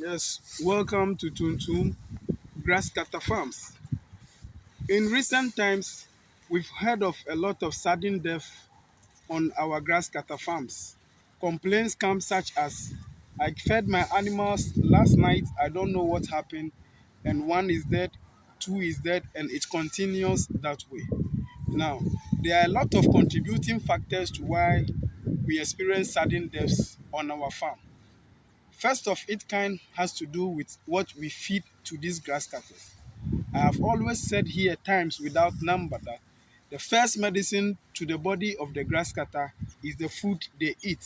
Yes, welcome to Tuntum Grasscutter Farms. In recent times, we've heard of a lot of sudden death on our grasscutter farms. Complaints come such as, I fed my animals last night, I don't know what happened, and one is dead, two is dead, and it continues that way. Now, there are a lot of contributing factors to why we experience sudden deaths on our farm. First of its kind has to do with what we feed to these grass cutters. I have always said here times without number that the first medicine to the body of the grass cutter is the food they eat.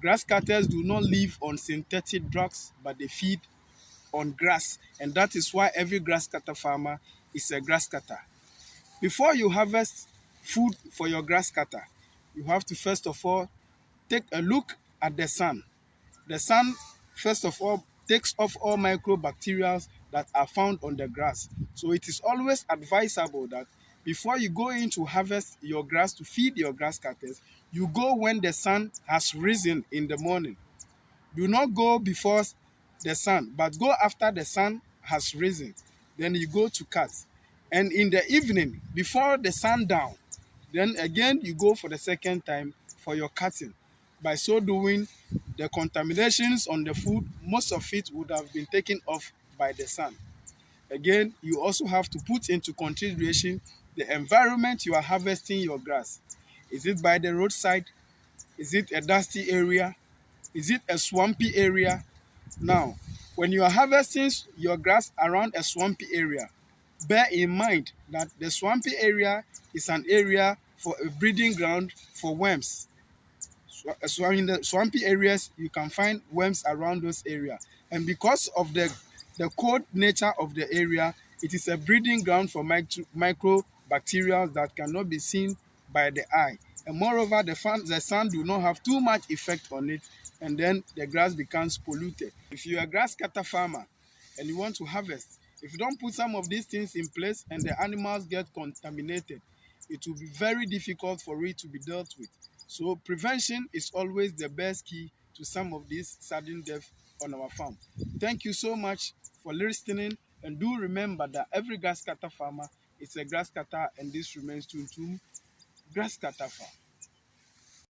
Grass cutters do not live on synthetic drugs, but they feed on grass, and that is why every grass cutter farmer is a grass cutter. Before you harvest food for your grass cutter, you have to first of all take a look at the sun. The sun, first of all, takes off all microbacteria that are found on the grass. So it is always advisable that before you go in to harvest your grass to feed your grass cutters, you go when the sun has risen in the morning. Do not go before the sun, but go after the sun has risen. Then you go to cut. And in the evening, before the sundown, then again you go for the second time for your cutting. By so doing, the contaminations on the food, most of it would have been taken off by the sun. Again, you also have to put into consideration the environment you are harvesting your grass. Is it by the roadside? Is it a dusty area? Is it a swampy area? Now, when you are harvesting your grass around a swampy area, bear in mind that the swampy area is an area for a breeding ground for worms. So in the swampy areas, you can find worms around those areas. And because of the cold nature of the area, it is a breeding ground for microbacteria that cannot be seen by the eye. And moreover, the sun do not have too much effect on it, and then the grass becomes polluted. If you're a grass cutter farmer and you want to harvest, if you don't put some of these things in place and the animals get contaminated, it will be very difficult for it to be dealt with. So prevention is always the best key to some of these sudden death on our farm. Thank you so much for listening, and do remember that every grass cutter farmer is a grass cutter, and this remains Tuntum Grass Cutter Farm.